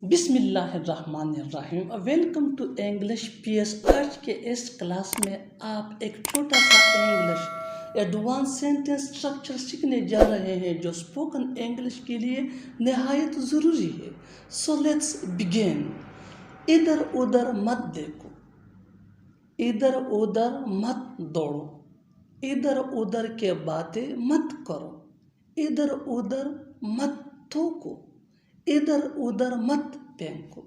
बिस्मिल्लाहिर्रहमानिर्रहीम। Welcome to English PS. आज के इस क्लास में आप एक छोटा सा इंग्लिश एडवांस सेंटेंस स्ट्रक्चर सीखने जा रहे हैं जो स्पोकन इंग्लिश के लिए नहायत ज़रूरी है। So let's begin. इधर उधर मत देखो, इधर उधर मत दौड़ो, इधर उधर के बातें मत करो, इधर उधर मत थूको, इधर उधर मत फेंको।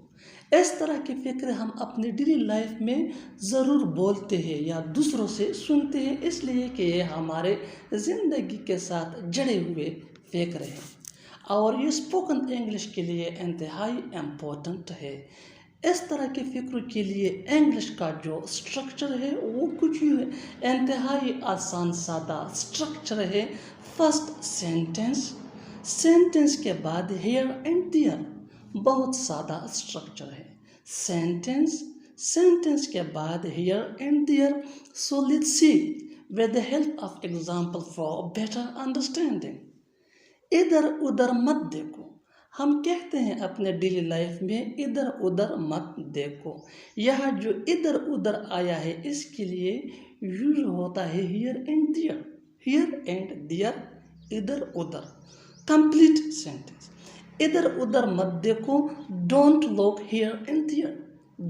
इस तरह की फिक्र हम अपनी डेली लाइफ में ज़रूर बोलते हैं या दूसरों से सुनते हैं, इसलिए कि ये हमारे ज़िंदगी के साथ जड़े हुए फिक्र हैं और ये स्पोकन इंग्लिश के लिए इंतहाई इम्पोर्टेंट है। इस तरह के फिक्र के लिए इंग्लिश का जो स्ट्रक्चर है वो कुछ यूँ है, इंतहाई आसान सादा स्ट्रक्चर है। फर्स्ट सेंटेंस, सेंटेंस के बाद हेयर एंड देयर, बहुत सादा स्ट्रक्चर है। सेंटेंस, सेंटेंस के बाद here and there. So let's see with the help of example for better understanding. इधर उधर मत देखो, हम कहते हैं अपने डेली लाइफ में इधर उधर मत देखो। यह जो इधर उधर आया है इसके लिए यूज होता है here and there. Here and there, इधर उधर। कंप्लीट सेंटेंस, इधर उधर मत देखो। Don't look here and there,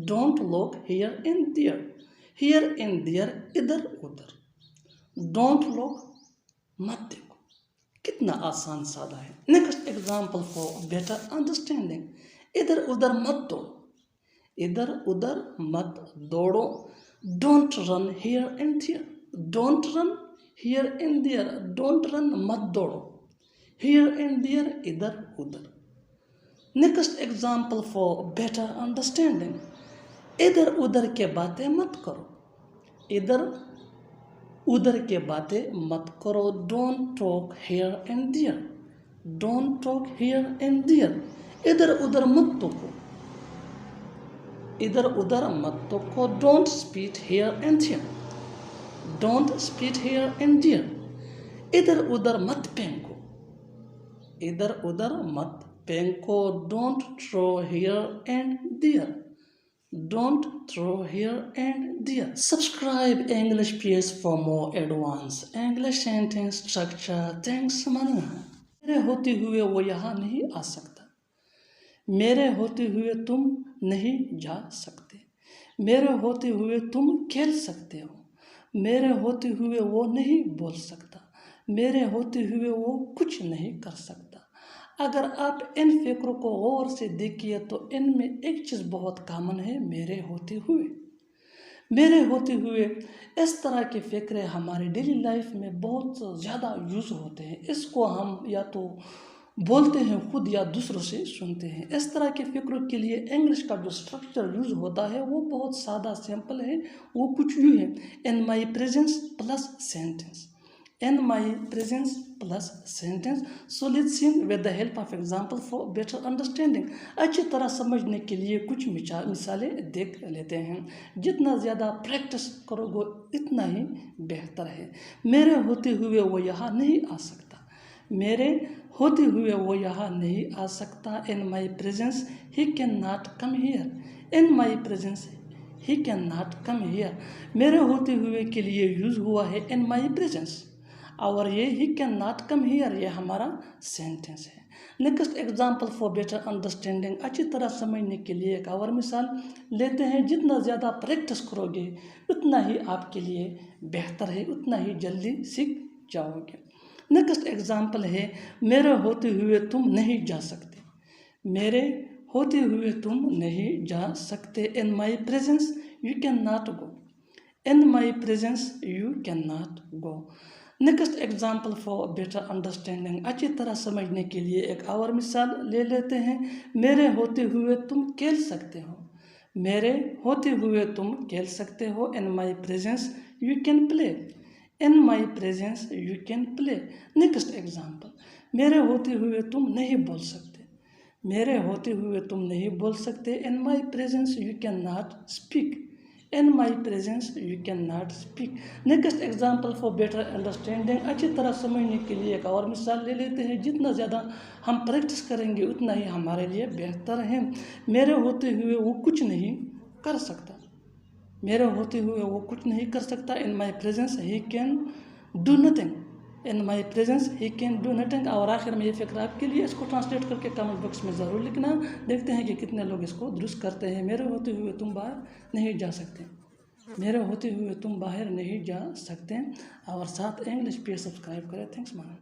don't look here and there. Here and there, इधर उधर। डोंट लुक, मत देखो। कितना आसान सादा है। Next example for better understanding. इधर उधर मत दौड़ो, इधर उधर मत दौड़ो। Don't run here and there, don't run here and there. Don't run, मत दौड़ो। हियर एंड देयर, इधर उधर। Next example for better understanding. इधर उधर के बातें मत करो, इधर उधर के बातें मत करो। Don't talk here and there, don't talk here and there. इधर उधर मत टोको, इधर उधर मत टोको। Don't spit here and there, don't spit here and there. इधर उधर मत फेंको, इधर उधर मत फेंको। Don't throw here and there, don't throw here and there. Subscribe English PS for more advance English sentence structure. Thanks मना। मेरे होते हुए वो यहाँ नहीं आ सकता, मेरे होते हुए तुम नहीं जा सकते, मेरे होते हुए तुम खेल सकते हो, मेरे होते हुए वो नहीं बोल सकता, मेरे होते हुए वो कुछ नहीं कर सकता। अगर आप इन फिक्रों को गौर से देखिए तो इनमें एक चीज़ बहुत कॉमन है, मेरे होते हुए। मेरे होते हुए इस तरह के फ़िक्र हमारी डेली लाइफ में बहुत ज़्यादा यूज़ होते हैं। इसको हम या तो बोलते हैं खुद या दूसरों से सुनते हैं। इस तरह के फ़िक्र के लिए इंग्लिश का जो स्ट्रक्चर यूज़ होता है वो बहुत सादा सिंपल है। वो कुछ यूँ है, in my presence plus sentence, in my presence plus sentence. So let's see with the help of example for better understanding. अच्छी तरह समझने के लिए कुछ मिसालें देख लेते हैं। जितना ज़्यादा प्रैक्टिस करोगे इतना ही बेहतर है। मेरे होते हुए वो यहाँ नहीं आ सकता, मेरे होते हुए वो यहाँ नहीं आ सकता। In my presence he can not come here, in my presence he can not come here. मेरे होते हुए के लिए यूज़ हुआ है इन माई प्रेजेंस, और ये ही कैन नॉट कम हियर, ये हमारा सेंटेंस है। Next example for better understanding. अच्छी तरह समझने के लिए एक और मिसाल लेते हैं। जितना ज़्यादा प्रैक्टिस करोगे उतना ही आपके लिए बेहतर है, उतना ही जल्दी सीख जाओगे। नेक्स्ट एग्जाम्पल है, मेरे होते हुए तुम नहीं जा सकते, मेरे होते हुए तुम नहीं जा सकते। In my presence you can not go, in my presence you can not go. Next example for better understanding. अच्छी तरह समझने के लिए एक और मिसाल ले लेते हैं। मेरे होते हुए तुम खेल सकते हो, मेरे होते हुए तुम खेल सकते हो। In my presence you can play, in my presence you can play. Next example, मेरे होते हुए तुम नहीं बोल सकते, मेरे होते हुए तुम नहीं बोल सकते। In my presence you can not speak, in my presence you can not speak. Next example for better understanding, अच्छी तरह समझने के लिए एक और मिसाल ले लेते हैं। जितना ज़्यादा हम प्रैक्टिस करेंगे उतना ही हमारे लिए बेहतर है। मेरे होते हुए वो कुछ नहीं कर सकता, मेरे होते हुए वो कुछ नहीं कर सकता। In my presence he can do nothing, in my presence he can do nothing. और आखिर में ये फिक्र आपके लिए, इसको ट्रांसलेट करके कमेंट बॉक्स में ज़रूर लिखना। देखते हैं कि कितने लोग इसको दुरुस्त करते हैं। मेरे होते हुए तुम बाहर नहीं जा सकते, मेरे होते हुए तुम बाहर नहीं जा सकते। और साथ इंग्लिश पे सब्सक्राइब करें। Thanks ma'am.